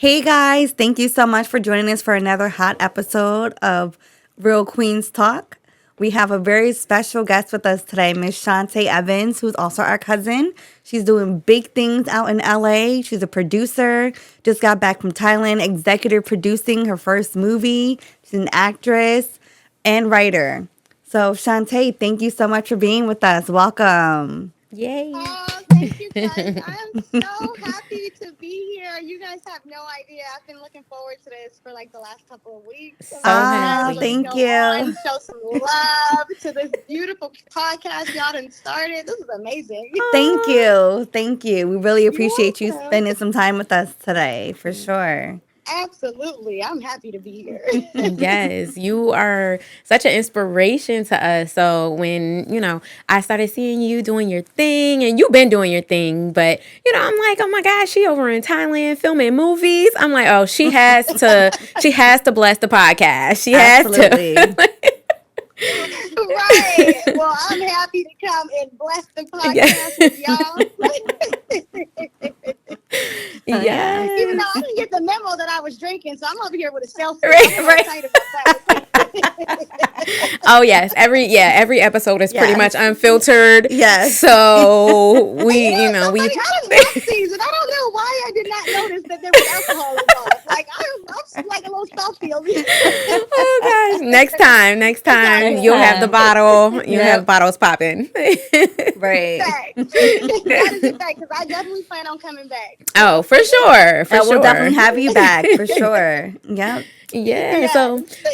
Hey guys, thank you so much for joining us for another hot episode of Real Queens Talk. We have a very special guest with us today, Miss Shantae Evans, who's also our cousin. She's doing big things out in LA. She's a producer, just got back from Thailand, executive producing her first movie. She's an actress and writer. So, Shantae, thank you so much for being with us. Welcome. Yay. Oh, thank you guys. I'm so happy to be here. You guys have no idea. I've been looking forward to this for like the last couple of weeks. So I'm So Ah, excited to happy. go thank on, you. show some love to this beautiful podcast y'all done started. This is amazing. Thank Aw. you. Thank you. We really You're appreciate you welcome. spending some time with us today, for sure. Absolutely. I'm happy to be here. Yes, you are such an inspiration to us. So when I started seeing you doing your thing and you've been doing your thing, but I'm like, oh my gosh, she over in Thailand filming movies. I'm like, oh, she has to bless the podcast. She has Absolutely. to. Right. Well, I'm happy to come and bless the Yeah. podcast with y'all. Oh, yeah. Even though Yes. I didn't get the memo that I was drinking, so I'm over here with a selfie. Right, I'm a little right. excited about that. Oh yes, every episode is pretty much Yes. unfiltered. Yes. So we, Yeah, you know, we somebody, I done watched these, and I don't know why I did not notice that there was alcohol involved. Like, I'm like a little salty over here. Oh gosh. Next It's all time Next you'll good. have the time. bottle. You'll have Yep. bottles popping. Right. Fact. That is a fact, because I definitely plan on coming back. Oh, So, for sure. For We'll sure. definitely have you back, for sure. Yep. Yeah. yes.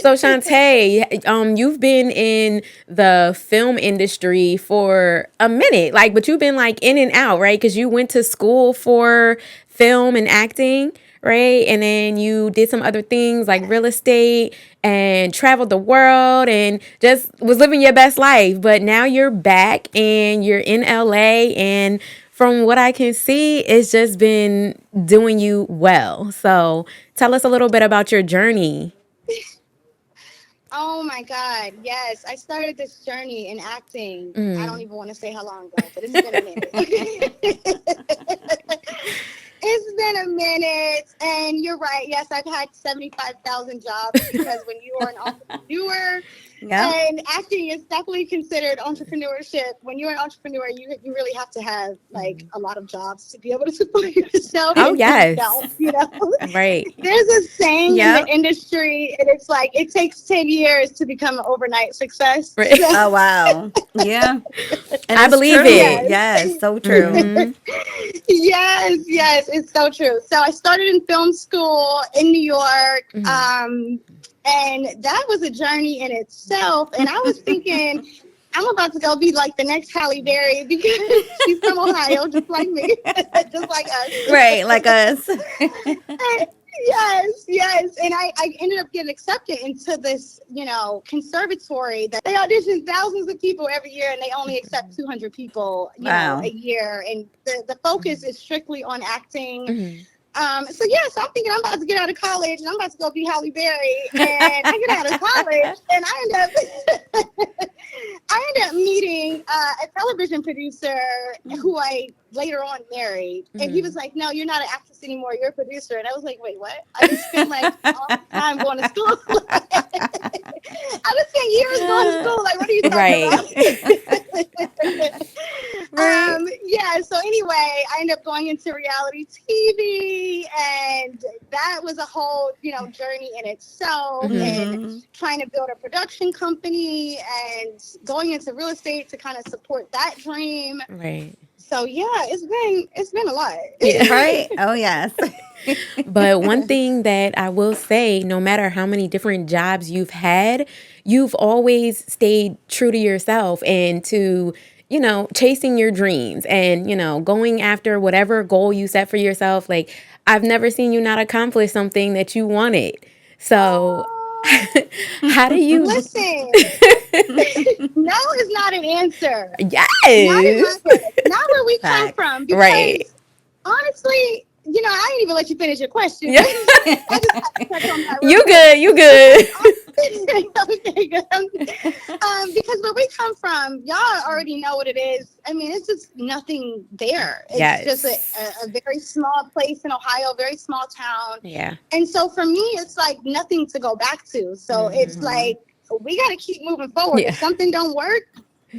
So Shantae, you've been in the film industry for a minute, like, but you've been like in and out, right? Because you went to school for film and acting, right? And then you did some other things like real estate and traveled the world and just was living your best life. But now you're back and you're in LA, and from what I can see, it's just been doing you well. So tell us a little bit about your journey. Oh my God. Yes. I started this journey in acting. I don't Mm. even want to say how long ago, but it's been a minute. It's been a minute, and you're right. Yes, I've had 75,000 jobs because when you are an entrepreneur, Yep. and acting is definitely considered entrepreneurship. When you're an entrepreneur, you really have to have like a lot of jobs to be able to support yourself. Oh, And some yes. don't, you know. Right. There's a saying in the Yep. industry, and it's like it takes 10 years to become an overnight success. Right. So, Oh, wow. Yeah. And I it's believe true. it. yes. Yes, so true. Hmm. Yes, it's so true. So I started in film school in New York, and that was a journey in itself. And I was thinking, I'm about to go be like the next Halle Berry because she's from Ohio, just like me, just like us. Right, like us. Yes. And I ended up getting accepted into this, conservatory that they audition thousands of people every year and they only accept 200 people, Wow. a year. And the focus is strictly on acting. Hmm. So I'm thinking I'm about to get out of college and I'm about to go be Halle Berry. And I get out of college and I end up meeting a television producer who I later on married. And he was like, "No, you're not an actress anymore. You're a producer." And I was like, "Wait, what? I just spent like all the time going to school. I just spent years going to school. Like, what are you talking Right. about?" Right. Yeah, so anyway, I ended up going into reality TV, and that was a whole, journey in itself, and Mhm. trying to build a production company and going into real estate to kind of support that dream. Right. So yeah, it's been a lot. Yeah. Right? Oh, yes. But one thing that I will say, no matter how many different jobs you've had, you've always stayed true to yourself and to, chasing your dreams and, going after whatever goal you set for yourself. Like, I've never seen you not accomplish something that you wanted. So, how do you? Listen, no is not an answer. Not in my Yes. head. Not where we come Facts. from. Right. Because honestly, I didn't even let you finish your question. Yeah. I just have to touch on that real You quick. good. You good. Okay, good. Because where we come from, y'all already know what it is. I mean, it's just nothing there. It's just a very small place in Ohio, very small town. Yeah. And so for me, it's like nothing to go back to. So it's like, we got to keep moving forward. Yeah. If something don't work,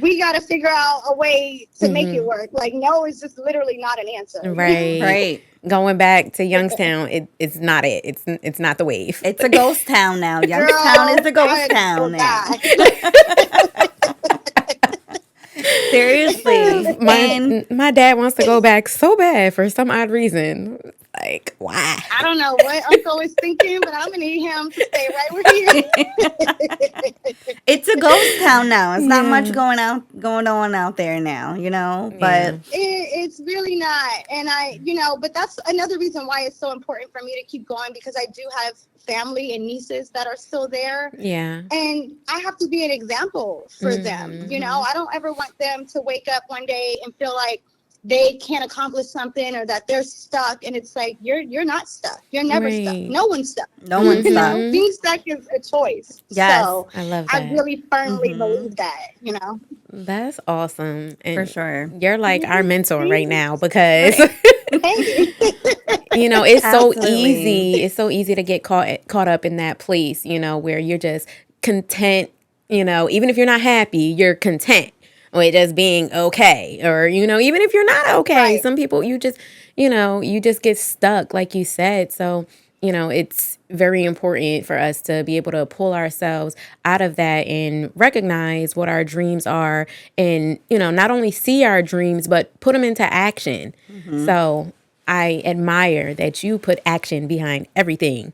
we got to figure out a way to make it work. Like, no is just literally not an answer. Right. Right. Going back to Youngstown, it's not it. It's not the wave. It's a ghost town now. Youngstown is a ghost town now. Seriously. My dad wants to go back so bad for some odd reason. Like, why? I don't know what Uncle is thinking, but I'm gonna need him to stay right where he is. It's a ghost town now. It's not much going on out there now, but It's really not. And but that's another reason why it's so important for me to keep going, because I do have family and nieces that are still there. Yeah. And I have to be an example for them. I don't ever want them to wake up one day and feel like they can't accomplish something, or that they're stuck. And it's like, you're not stuck. You're never stuck. No one's stuck. No one's stuck. Being stuck is a choice. Yes. So I love that. I really firmly believe that, That's awesome. And for sure. You're like our mentor right now, because it's so easy. It's so easy to get caught up in that place, where you're just content, even if you're not happy, you're content with just being okay. Or, even if you're not okay, right. Some people, you just get stuck, like you said. So, it's very important for us to be able to pull ourselves out of that and recognize what our dreams are, and, not only see our dreams, but put them into action. So I admire that you put action behind everything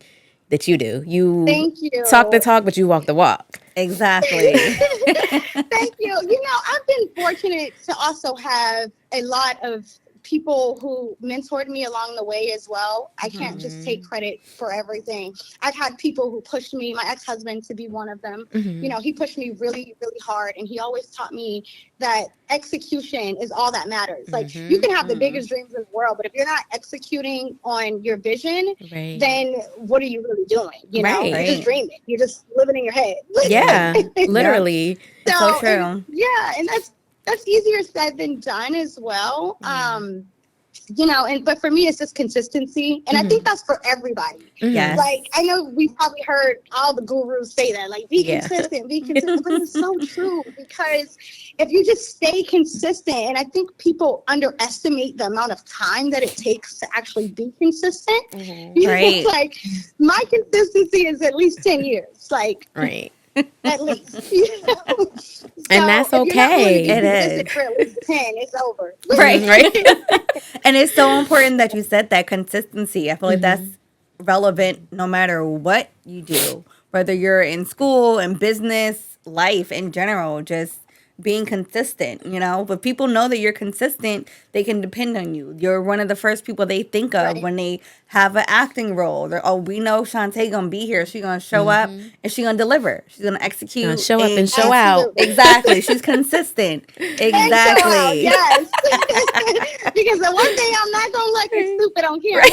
that you do. Thank you. Talk the talk, but you walk the walk. Exactly. Thank you. I've been fortunate to also have a lot of people who mentored me along the way as well. I can't just take credit for everything. I've had people who pushed me, my ex-husband to be one of them. He pushed me really, really hard, and he always taught me that execution is all that matters. Like, you can have the biggest dreams in the world, but if you're not executing on your vision, then what are you really doing? You're just dreaming. You're just living in your head. Yeah, literally. So true. And that's easier said than done as well. But for me, it's just consistency. And I think that's for everybody. Yes. Like, I know we've probably heard all the gurus say that, like, be consistent, but it's so true, because if you just stay consistent, and I think people underestimate the amount of time that it takes to actually be consistent. Right. Like, my consistency is at least 10 years. Like, right. At least. So and that's okay. It is. For at least 10, it's over. Right. And it's so important that you said that consistency. I feel like that's relevant no matter what you do, whether you're in school, in business, life in general, just being consistent, But people know that you're consistent, they can depend on you. You're one of the first people they think of when they have an acting role. They're, we know Shantae gonna be here. She's gonna show up and she's gonna deliver. She's gonna execute. Gonna show up and show out. Exactly. She's consistent. Exactly. Yes. Because the one thing I'm not gonna look is stupid on camera.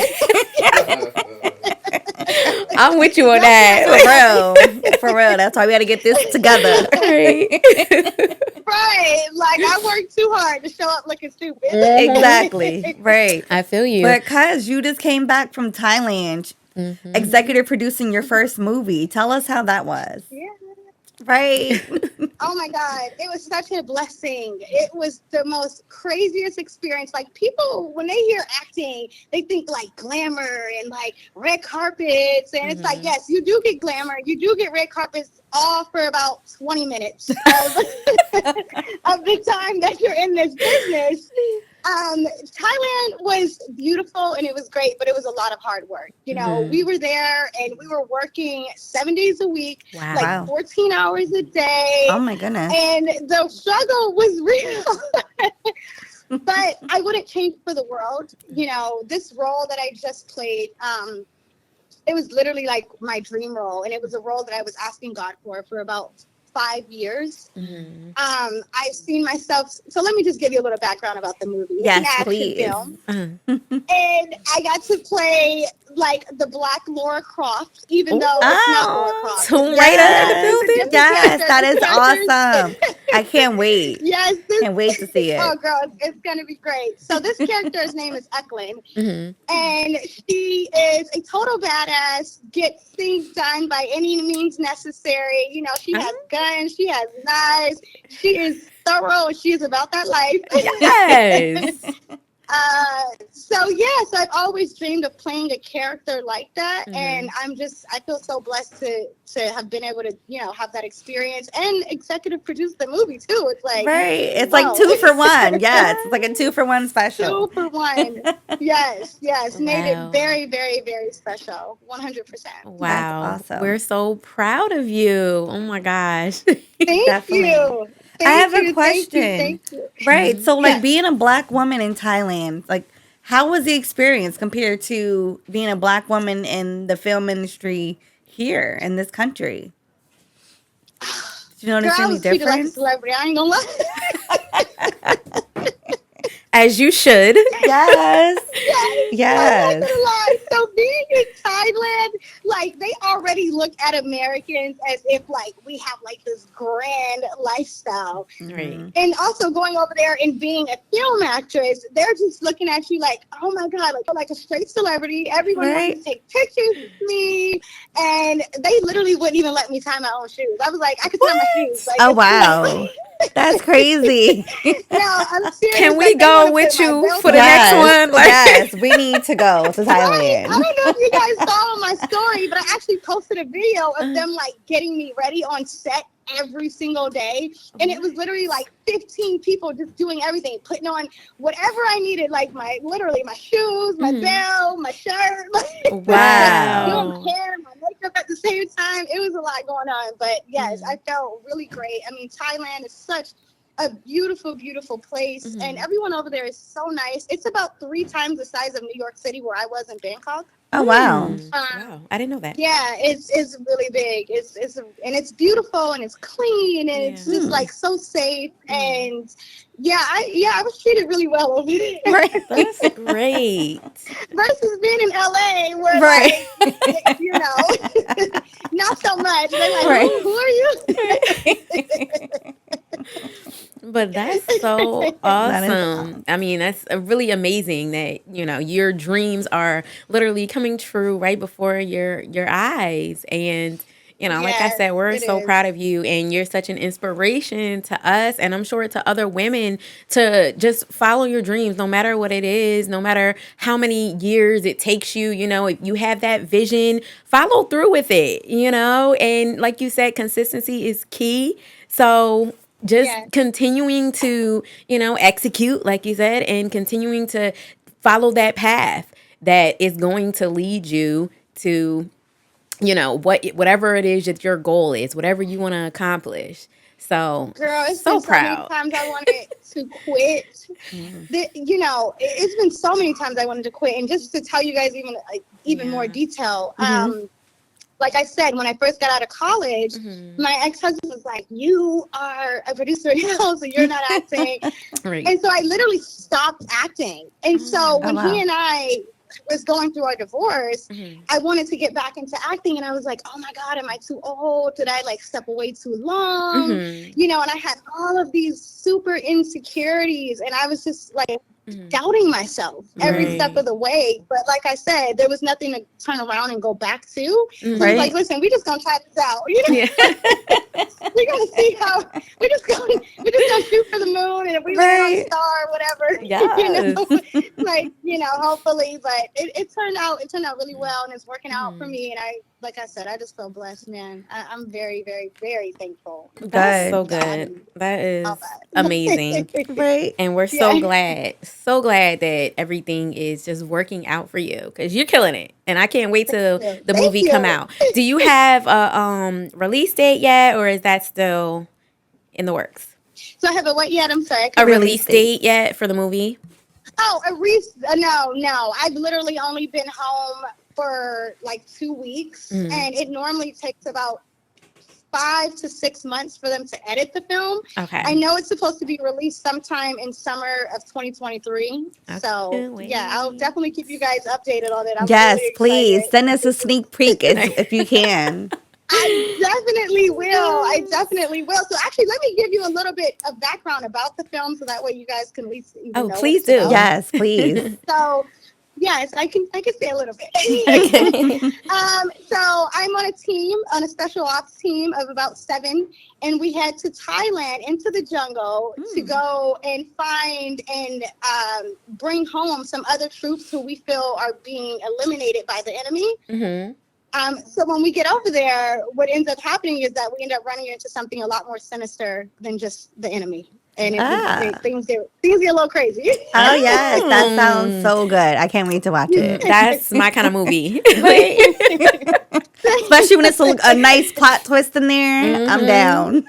I'm with you on that. For real. That's why we got to get this together. Right. Like, I worked too hard to show up looking stupid. Exactly. Right. I feel you. But cuz you just came back from Thailand, executive producing your first movie. Tell us how that was. Yeah. Right. Oh my God. It was such a blessing. It was the most craziest experience. Like, people, when they hear acting, they think like glamour and like red carpets. And it's like, yes, you do get glamour. You do get red carpets, all for about 20 minutes of the time that you're in this business. Thailand was beautiful and it was great, but it was a lot of hard work. We were there and we were working 7 days a week, like 14 hours a day. Oh my goodness. And the struggle was real. But I wouldn't change for the world. This role that I just played, it was literally like my dream role. And it was a role that I was asking God for about 5 years. Mm-hmm. I've seen myself. So let me just give you a little background about the movie. It's an Yes, action please. film. Uh-huh. And I got to play like the Black Laura Croft, even though it's not Laura Oh, Croft. Tomb Raider in the yes, It's a building. different yes, character. that This is character's- awesome. I can't wait. Yes, Can't wait to see oh it. girl, it's gonna be great. So this character's name is Eklund, Mm-hmm. and she is a total badass, gets things done by any means necessary. You know, she has guns, she has knives, she is thorough, she is about that life. Yes. So yes, I've always dreamed of playing a character like that, Mhm. and I feel so blessed to have been able to, have that experience and executive produce the movie too. It's like, Right. It's whoa. like 2 for 1. Yes. It's like a 2 for 1 special. 2 for 1. Yes, made Wow. it very, very, very special. 100%. Wow. awesome. We're so proud of you. Oh my gosh. Thank Definitely. you. I have a Thank question. Thank you. Right. So, like, Yes. being a Black woman in Thailand, like, how was the experience compared to being a Black woman in the film industry here in this country? Did you Girl, notice I any was treated like a difference? celebrity. I ain't gonna lie. As you should. Yes. I'm Yes. not gonna lie. So being in Thailand, like they already look at Americans as if like we have like this grand lifestyle. Right. And also going over there and being a film actress, they're just looking at you like, oh my God, like a straight celebrity. Everyone Right. wanted to take pictures with me. And they literally wouldn't even let me tie my own shoes. I was like, I could tie my shoes. Like, Oh, wow. That's crazy. No, I'm serious. Can we Like, they go wanna with put my you belt for the on. next one? Like- Yes. We need to go to I Thailand. don't know if you guys saw my story, but I actually posted a video of them like getting me ready on set every single day, and it was literally like 15 people just doing everything, putting on whatever I needed, like my shoes, my belt, my shirt, Wow. doing hair, my makeup at the same time. It was a lot going on, but yes, I felt really great. I mean, Thailand is such a beautiful, beautiful place, and everyone over there is so nice. It's about 3 times the size of New York City, where I was in Bangkok. Oh, wow. Wow. I didn't know that. Yeah, it's really big. And it's beautiful and it's clean and it's just like so safe, and I was treated really well over there. Right. That's great. Versus being in LA where Right. like, not so much. They're like, Right. who are you? But that's so awesome. I mean, that's really amazing that, your dreams are literally coming true right before your eyes. And, like I Yes, said, we're it so is. proud of you, and you're such an inspiration to us, and I'm sure to other women, to just follow your dreams, no matter what it is, no matter how many years it takes you. If you have that vision, follow through with it, and like you said, consistency is key. So just Yes. continuing to, execute, like you said, and continuing to follow that path that is going to lead you to, whatever it is that your goal is, whatever you want to accomplish. So, Girl, it's so been so many proud. times I wanted to quit. It's been so many times I wanted to quit. And just to tell you guys even more detail, like I said, when I first got out of college, my ex-husband was like, you are a producer now, so you're not acting. Right. And so I literally stopped acting. And so when wow. he and I was going through our divorce, I wanted to get back into acting, and I was like, oh my God, am I too old? Did I step away too long? And I had all of these super insecurities, and I was just doubting myself every Right. step of the way. But like I said, there was nothing to turn around and go back to. So I Right. was like, listen, we just gonna try this out. Yeah. We're gonna see how we're just gonna shoot for the moon, and if we land on Right. a star or whatever, Yes. hopefully. But it turned out really well, and it's working out for me. And like I said, I just feel blessed, man. I'm very, very, very thankful. That's so Good. good. That is All that. amazing. Right. And we're so glad that everything is just working out for you, because you're killing it. And I can't wait till Thank the you. movie come out. Do you have a release date yet, or is that still in the works? So I have a what yet? I'm sorry. A release date yet for the movie? Oh, no. I've literally only been home for 2 weeks, and it normally takes about 5 to 6 months for them to edit the film. Okay. I know it's supposed to be released sometime in summer of 2023. So yeah, I'll definitely keep you guys updated on it. I'm Yes, really please excited. send us a sneak peek if you can. I definitely will. So actually, let me give you a little bit of background about the film, so that way you guys can at least even know what please it's do. about. Yes, please. So, yes, I can say a little bit. So I'm on a special ops team of about 7, and we head to Thailand into the jungle to go and find and bring home some other troops who we feel are being eliminated by the enemy. Mm-hmm. So when we get over there, what ends up happening is that we end up running into something a lot more sinister than just the enemy. And things get a little crazy. Oh, yes. That sounds so good. I can't wait to watch it. That's my kind of movie. Especially when it's a nice plot twist in there. I'm down.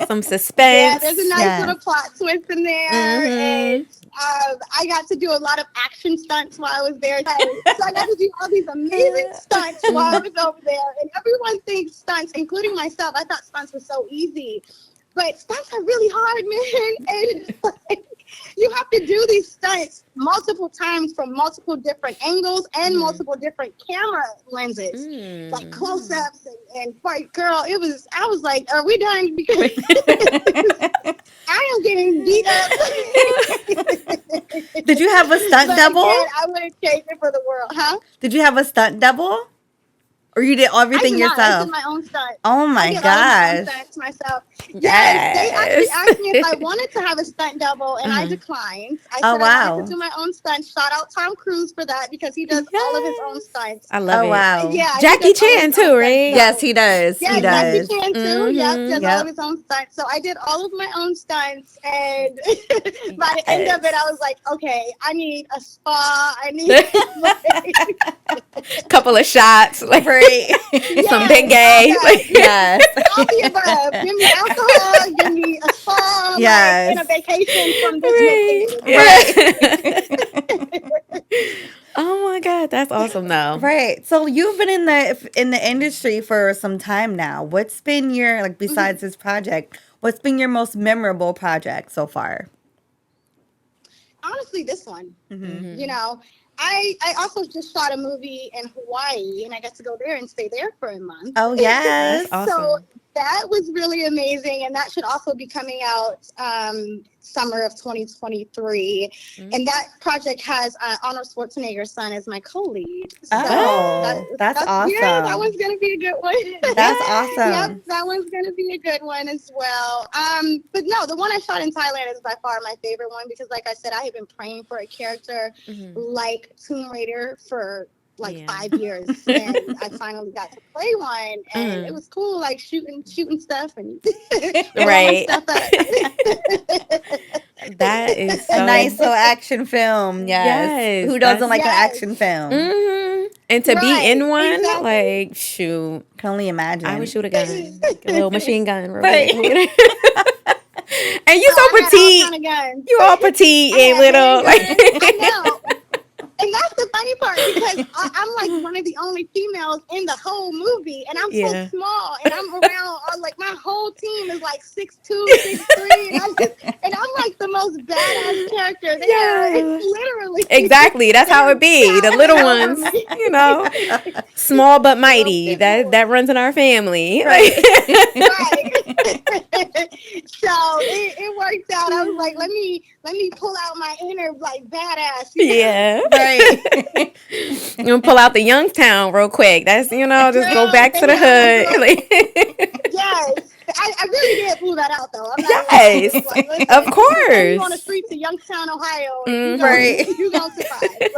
Some suspense. Yeah, there's a nice little plot twist in there. And I got to do a lot of action stunts while I was there. So I got to do all these amazing stunts while I was over there. And everyone thinks stunts, including myself, I thought stunts were so easy. But stunts are really hard, man. And like, you have to do these stunts multiple times from multiple different angles and multiple different camera lenses, like close-ups and fight. Girl, I was like, are we done? Because I am getting beat up. Did you have a stunt double? Again, I wouldn't change it for the world, huh? Did you have a stunt double? Or you did everything yourself? I did my own stunt. Oh my gosh. I did all my own stunts myself. Yes. They actually asked me if I wanted to have a stunt double, and I declined. I said I wanted to do my own stunts. Shout out Tom Cruise for that, because he does all of his own stunts. I love it. Wow. Yeah, Jackie Chan too, right? Yes, he does. Yeah, he does. Jackie Chan too. He does all of his own stunts. So I did all of my own stunts, and by the end of it, I was like, okay, I need a spa. I need couple of shots, like some big gay. Yes. All the above. Give me alcohol, give me a spa, Yes. and a vacation from this vacation. Oh my God, that's awesome though. Right. So you've been in the industry for some time now. What's been your, besides this project, what's been your most memorable project so far? Honestly, this one. You know, I also just shot a movie in Hawaii, and I got to go there and stay there for a month. Oh, yes. That's awesome. So that was really amazing, and that should also be coming out summer of 2023. And that project has Arnold Schwarzenegger's son as my co-lead. So that's awesome. Yeah, that one's going to be a good one. That's awesome. Yep, that one's going to be a good one as well. But no, the one I shot in Thailand is by far my favorite one, because like I said, I have been praying for a character like Tomb Raider for 5 years, and I finally got to play one, and it was cool, like shooting stuff and right stuff up. That is so a nice little action film. Yes. Who doesn't like an action film? And to be in one, like, shoot, can only imagine. I wish you would have gotten a little machine gun, right? And you so petite. You all petite and little. I know. And that's the funny part, because I'm like one of the only females in the whole movie, and I'm so small, and I'm around, like my whole team is like 6'2", 6'3", and I'm like the most badass character there. It's literally exactly. That's how it be. The little ones, you know, small but mighty. That runs in our family, right? So it worked out. I was like, let me pull out my inner badass. Yeah. Right. You gonna pull out the Youngstown real quick. That's just go back to the hood. Yes. I really did pull that out though. I'm not yes. Of course. You on the streets of Youngstown, Ohio. Right. You gonna survive.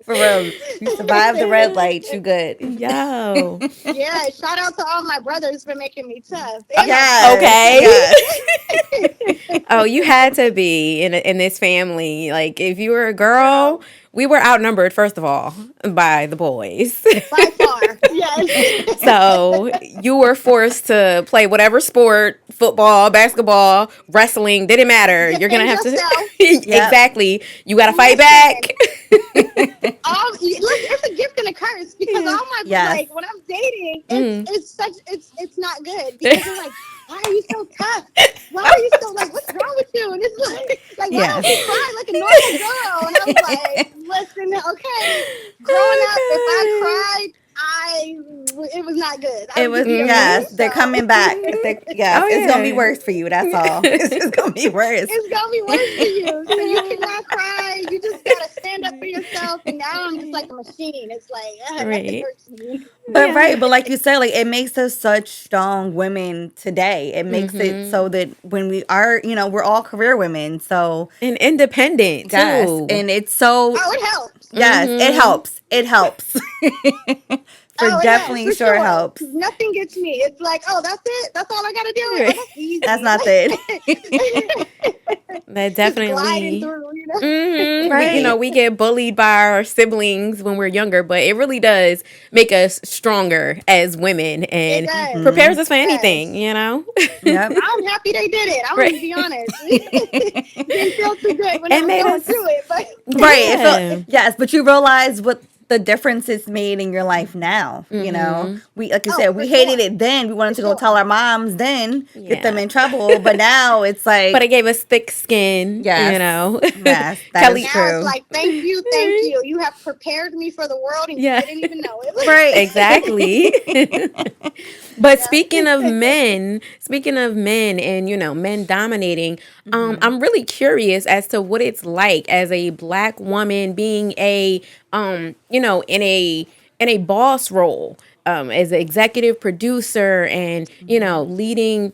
For real. You survived the red light. You good. Yo. Yeah, shout out to all my brothers for making me tough. Yes. Okay. Yes. Oh, you had to be in this family. Like, if you were a girl, we were outnumbered, first of all, by the boys. By far. Yes. So you were forced to play whatever sport, football, basketball, wrestling, didn't matter. You're going to Defend have to. yourself. Yep. Exactly. You got to fight back. Listen, look, it's a gift and a curse because all my Yes. like when I'm dating, Mm. it's not good because they're like, why are you so tough? Why are you so like, what's wrong with you? And it's like why don't Yes. you cry like a normal girl? And I was like, listen, okay, growing up, if I cried, it was not good. I It would was, just be okay. yes, they're coming back. Yes, Oh, it's gonna be yeah. worse for you. That's all. It's just gonna be worse. It's gonna be worse for you. So you cannot cry. You just gotta stand up for yourself. And now I'm just like a machine. It's like nothing Right. hurts me. But Yeah. right, but like you said, like it makes us such strong women today. It makes it so that when we are, we're all career women. So And independent, yes, too. and it's so Oh, it helps. yes, it helps. It helps. For Oh, it helps definitely for sure sure. helps. Nothing gets me. It's like, oh, that's it. That's all I gotta do. Oh, that's easy. That's not it. That Just gliding definitely. through. You know. Right. We get bullied by our siblings when we're younger, but it really does make us stronger as women It and does. prepares us for Yes. anything, you know? Yep. I'm happy they did it. I'm Right. gonna be honest. Didn't feel too good when I It was made going us. through it, but Right. It Yeah. felt, yes, but you realize what the difference it's made in your life now. We, like you oh, said, for we hated sure. it then. We wanted to For go sure. tell our moms then, get them Yeah. in trouble. But now it's like, But it gave us thick skin, yes, you know? yes, that Kelly. is Now it's true. like, thank you, thank you. You have prepared me for the world, and Yeah. you didn't even know it. Right. Exactly. But Yeah. speaking of men and men dominating, I'm really curious as to what it's like as a black woman being a in a boss role, as an executive producer and leading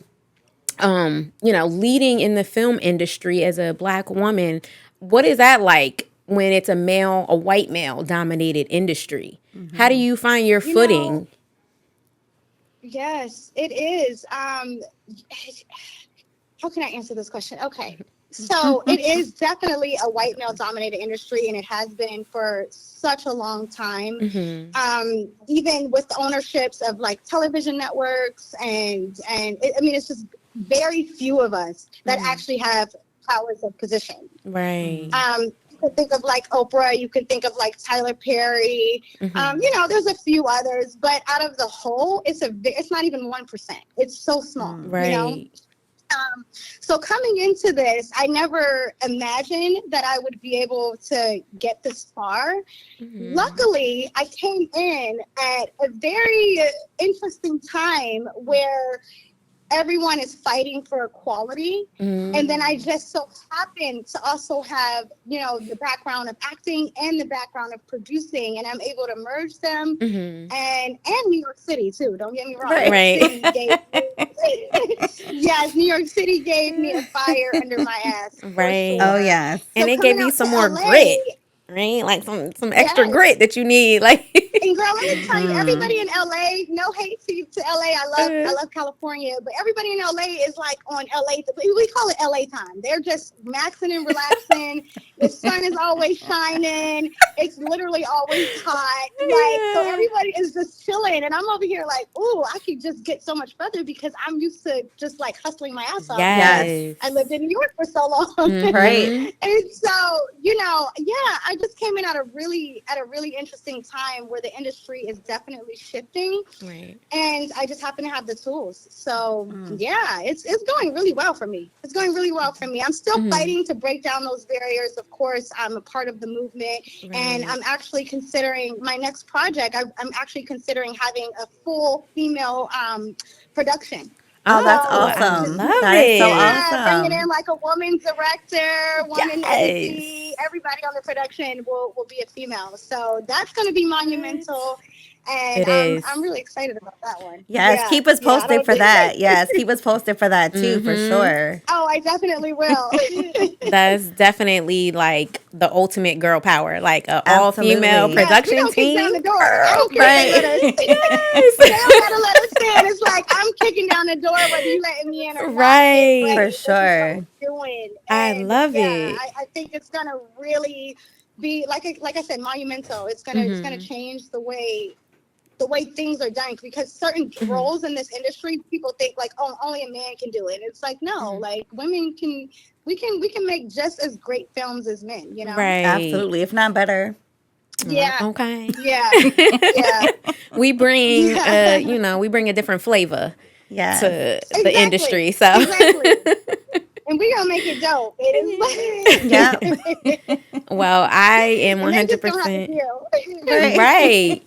in the film industry as a black woman. What is that like when it's a white male dominated industry? How do you find your You know, footing? yes, it is. How can I answer this question? Okay. So it is definitely a white male dominated industry, and it has been for such a long time. Even with the ownerships of like television networks I mean, it's just very few of us that actually have powers of position. Right. You could think of like Oprah, you could think of like Tyler Perry. There's a few others, but out of the whole, it's not even 1%. It's so small, Right. So coming into this, I never imagined that I would be able to get this far. Luckily, I came in at a very interesting time where everyone is fighting for equality. And then I just so happened to also have, the background of acting and the background of producing, and I'm able to merge them. And New York City too. Don't get me wrong. Right. New York City yes, New York City gave me a fire under my ass. Right. For Oh, sure. yes. And So it gave coming you out some to more LA, grit, right? Like some extra yes. grit that you need. Like And girl, let me tell you, everybody in LA, no hate to LA. I love California, but everybody in LA is like on LA. We call it LA time. They're just maxing and relaxing. The sun is always shining. It's literally always hot. So everybody is just chilling, and I'm over here like, ooh, I could just get so much further because I'm used to just like hustling my ass off. Yes. I lived in New York for so long. Right. And so, I just came in at a really interesting time where the industry is definitely shifting. Right. And I just happen to have the tools. So it's going really well for me. It's going really well for me. I'm still fighting to break down those barriers. Of course, I'm a part of the movement, and I'm actually considering my next project. I'm actually considering having a full female production. Oh, that's I awesome. love That is so it. Bringing awesome. in like a woman director, woman Yes. AD, everybody on the production will be a female. So that's going to be monumental. And It is. I'm really excited about that one. Yes, keep us I posted don't for that. Yes, keep us posted for that too, for sure. Oh, I definitely will. That's definitely like the ultimate girl power, like an all female Absolutely. Yes, we production don't kick down team. the door. I don't care Right. if they let us in. Yes. They don't gotta let us in. It's like I'm kicking down the door whether you letting me in or not. Right. Get ready. For This is sure. what we're doing. I And love it. I think it's gonna really be like I said, monumental. It's gonna change the way the way things are done, because certain roles in this industry, people think like, oh, only a man can do it. It's like, no, like women can, we can make just as great films as men, you know? Right. Absolutely, if not better. Yeah. Okay. Yeah. Yeah. We bring, Yeah. we bring a different flavor Yes. to the Exactly. industry. So, Exactly. And we gonna make it dope. It is Yep. well, I am and they just don't have to 100%. deal. Right.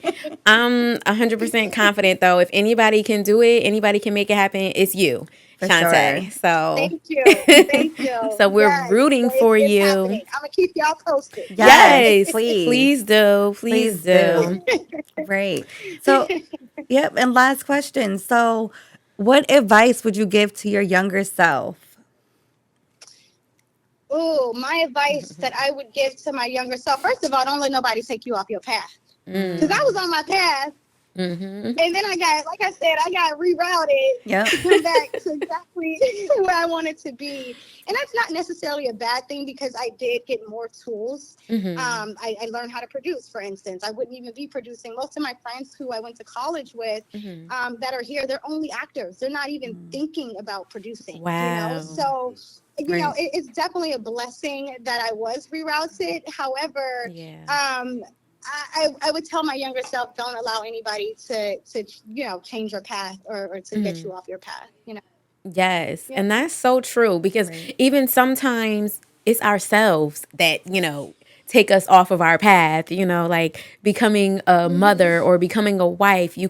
I'm 100% confident, though. If anybody can do it, anybody can make it happen, it's you, For Shantae. sure. So, Thank you. Thank you. so we're Yes. rooting So for it's you. happening. I'm gonna keep y'all posted. Yes, Yes. please. Please do. Please do. Great. So, yep. And last question. So, what advice would you give to your younger self? Ooh, my advice that I would give to my younger self. First of all, don't let nobody take you off your path. Because I was on my path. And then I got, like I said, I got rerouted Yep. to come back to exactly where I wanted to be. And that's not necessarily a bad thing, because I did get more tools. I learned how to produce, for instance. I wouldn't even be producing. Most of my friends who I went to college with that are here, they're only actors. They're not even thinking about producing. Wow. You know? So, you know, it's definitely a blessing that I was rerouted. However, I would tell my younger self, don't allow anybody to you know, change your path or to get you off your path, you know. Yes. Yeah. And that's so true, because even sometimes it's ourselves that, take us off of our path, like becoming a mother or becoming a wife. You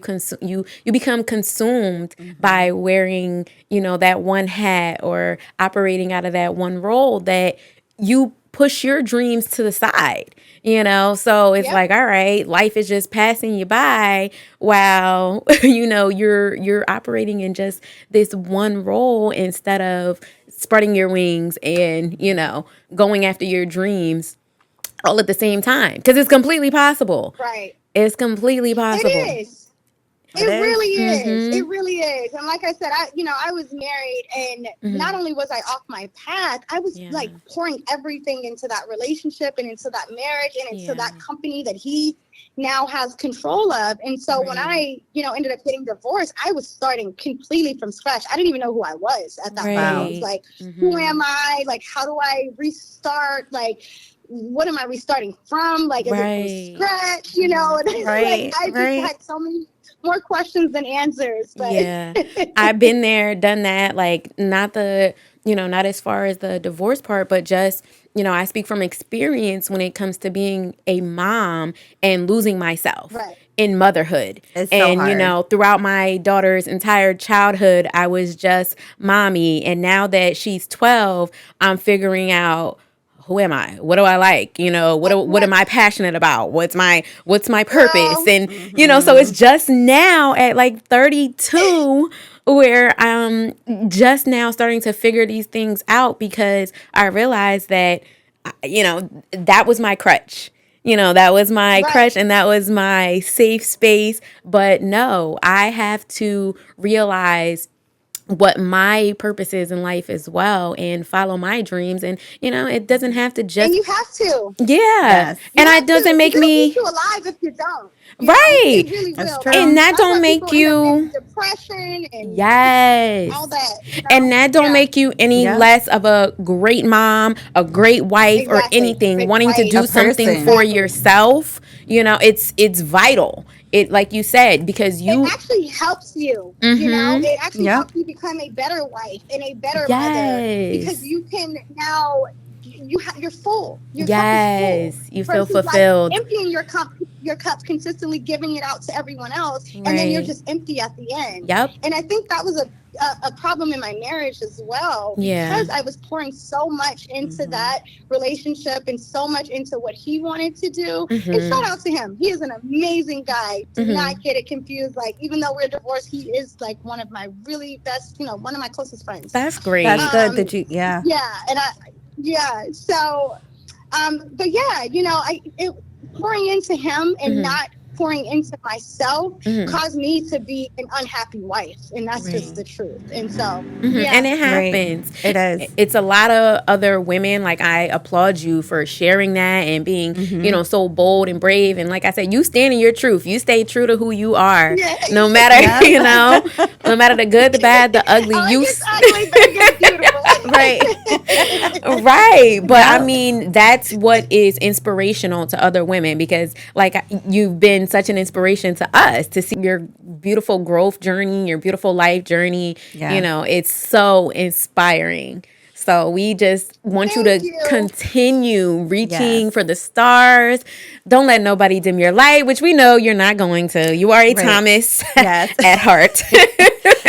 become consumed by wearing, that one hat or operating out of that one role that you push your dreams to the side, so it's like, all right, life is just passing you by while, you're operating in just this one role instead of spreading your wings and, going after your dreams all at the same time. Because it's completely possible. Right. It's completely possible. It is. It really is. It really is. And like I said, I was married, and not only was I off my path, I was like pouring everything into that relationship and into that marriage and into that company that he now has control of. And so when I, ended up getting divorced, I was starting completely from scratch. I didn't even know who I was at that point. I was like, who am I? Like, how do I restart? Like, what am I restarting from? Like, is it from scratch? And like, I just had so many more questions than answers. But I've been there, done that. Like, not as far as the divorce part, but just, I speak from experience when it comes to being a mom and losing myself in motherhood. It's so hard. Throughout my daughter's entire childhood, I was just mommy. And now that she's 12, I'm figuring out, who am I? What do I like? What am I passionate about? What's my purpose? And, so it's just now at like 32 where I'm just now starting to figure these things out, because I realized that, that was my crutch. That was my crutch, and that was my safe space. But no, I have to realize what my purpose is in life as well, and follow my dreams. And it doesn't have to just, and you have to, and it doesn't make me keep you alive if you don't. It really That's will. true. And that don't make you depression and all that, and that don't make you any less of a great mom, a great wife, or anything. Wanting to do something for yourself, it's vital. It, like you said, because it actually helps you. It actually helps you become a better wife and a better mother, because you can now. You're full. Your cup is full. You feel fulfilled. Like emptying your cup, consistently giving it out to everyone else, and then you're just empty at the end. And I think that was a problem in my marriage as well, because I was pouring so much into that relationship and so much into what he wanted to do. And shout out to him. He is an amazing guy. Do not get it confused. Like, even though we're divorced, he is like one of my really best, one of my closest friends. That's great. That's good that you, so, but pouring into him and not pouring into myself caused me to be an unhappy wife, and that's just the truth. And so, yeah, And it happens. It is. It's a lot of other women. Like, I applaud you for sharing that and being, so bold and brave. And like I said, you stand in your truth. You stay true to who you are, no matter, no matter the good, the bad, the ugly. it gets ugly, but it gets beautiful. Right. Right. But I mean, that's what is inspirational to other women, because like you've been such an inspiration to us to see your beautiful growth journey, your beautiful life journey. Yeah. It's so inspiring. So we just want you to continue reaching for the stars. Don't let nobody dim your light, which we know you're not going to. You are a Thomas at heart.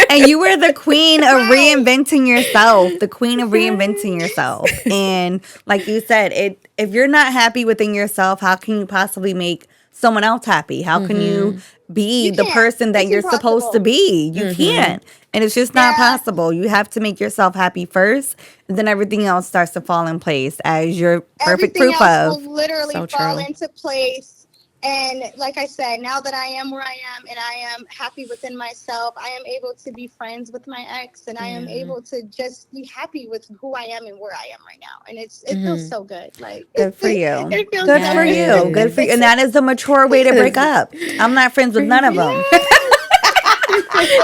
And you were the queen of reinventing yourself, the queen of reinventing yourself. And like you said, if you're not happy within yourself, how can you possibly make someone else happy? How can you be the person that you're supposed to be? You can't. And it's just not possible. You have to make yourself happy first, and then everything else starts to fall in place, as you're perfect Everything proof else of. will literally fall into place. And like I said, now that I am where I am and I am happy within myself, I am able to be friends with my ex, and I am able to just be happy with who I am and where I am right now. And it feels so good. Like, Good for you. It feels Good so for you. Good for you. And that is the mature way to break up. I'm not friends with none of them.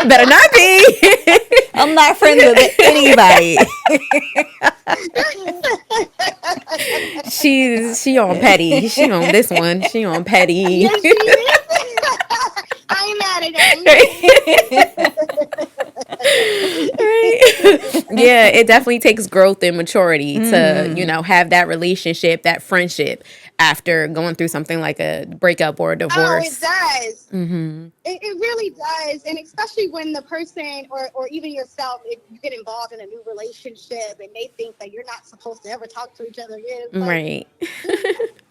Better not be. I'm not friends with anybody. She on petty. She on this one. She on petty. Yes, she is. I ain't mad at Right. Yeah, it definitely takes growth and maturity to, have that relationship, that friendship after going through something like a breakup or a divorce. Oh, it does. It really does. And especially when the person or even yourself, if you get involved in a new relationship and they think that you're not supposed to ever talk to each other again. It's like, Right.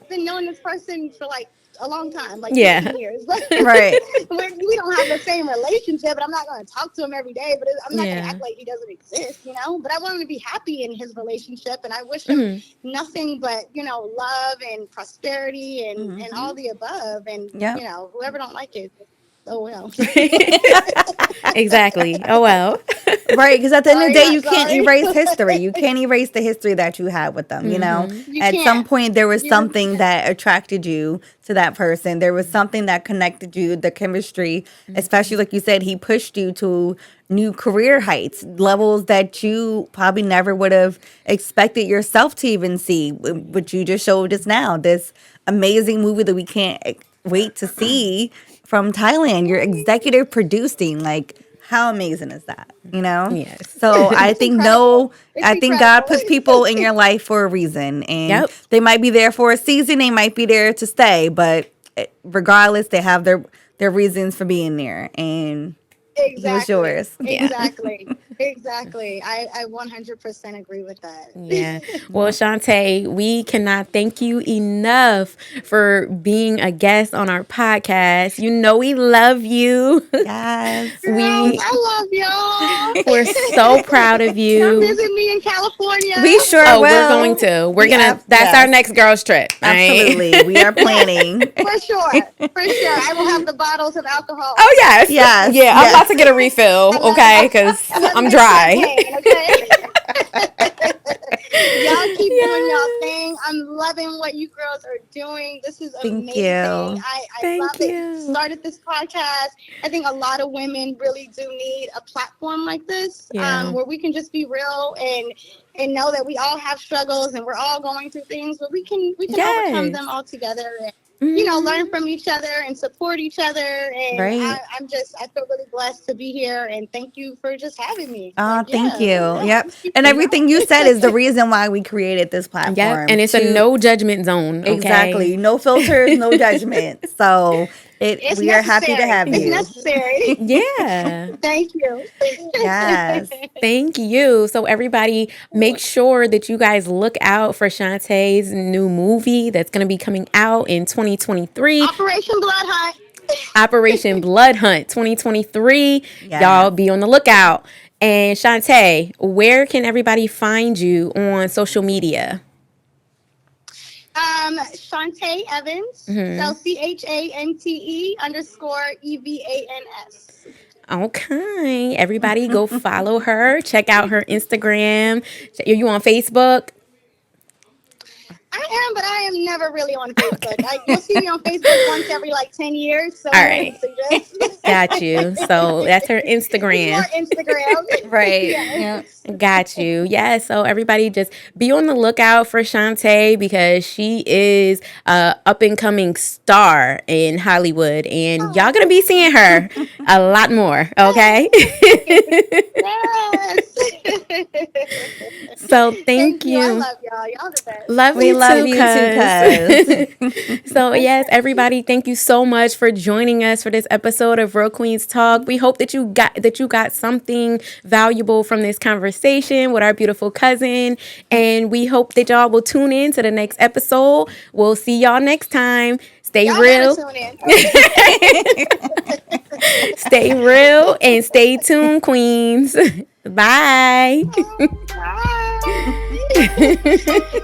I've been knowing this person for like a long time, like 15 years. Right. We don't have the same relationship, but I'm not going to talk to him every day, but I'm not going to act like he doesn't exist, But I want him to be happy in his relationship, and I wish him nothing but, love and prosperity and all the above. And, whoever don't like it, oh well. Exactly. Oh well. Right, because at the end of the day, you can't erase history. You can't erase the history that you had with them, At some point, there was something that attracted you to that person. There was something that connected you, the chemistry, especially like you said, he pushed you to new career heights, levels that you probably never would have expected yourself to even see, but you just showed us now, this amazing movie that we can't wait to see from Thailand. You're executive producing, like, how amazing is that? Yes. So I think God puts people in your life for a reason, and they might be there for a season, they might be there to stay, but regardless, they have their reasons for being there, and it was yours. Exactly. I 100% agree with that. Yeah. Well, Shantae, we cannot thank you enough for being a guest on our podcast. We love you. Yes. I love y'all. We're so proud of you. Come visit me in California. We sure will. We're going to. That's our next girls trip. Absolutely. Right? We are planning. For sure. I will have the bottles of alcohol. Oh, yes. Yeah, I'm about to get a refill, okay? Because I'm dry. Y'all keep doing y'all thing. I'm loving what you girls are doing. This is amazing. Thank you. I love it. Started this podcast. I think a lot of women really do need a platform like this, where we can just be real and know that we all have struggles and we're all going through things, but we can overcome them all together. And, learn from each other and support each other. And I feel really blessed to be here. And thank you for just having me. Thank you. Yep. And everything you said is the reason why we created this platform. Yep. And it's a no judgment zone. Okay? Exactly. No filters, no judgment. So we are happy to have you. It's necessary. Yeah. Thank you. Yes. Thank you. So everybody, make sure that you guys look out for Shantae's new movie that's going to be coming out in 2023. Operation Bloodhunt. Operation Bloodhunt 2023. Yes. Y'all be on the lookout. And Shantae, where can everybody find you on social media? Chante Evans. Mhm. So CHANTE_EVANS. Okay. Everybody go follow her. Check out her Instagram. Are you on Facebook? I am, but I am never really on Facebook. You'll see me on Facebook once every like 10 years. So All I right. wouldn't suggest. Got you. So that's her It's Instagram. more Instagram. Right. Yes. Yeah. Got you. Yeah. So everybody just be on the lookout for Shantae because she is a up and coming star in Hollywood and y'all gonna be seeing her a lot more. Okay. Yes. So thank I you. love y'all. Y'all the best. Love We you love too, you too, cuz. So yes, everybody, thank you so much for joining us for this episode of Real Queens Talk. We hope that you got something valuable from this conversation with our beautiful cousin, and we hope that y'all will tune in to the next episode. We'll see y'all next time. Stay Y'all real. better tune in. Stay real and stay tuned, queens. Bye. Bye.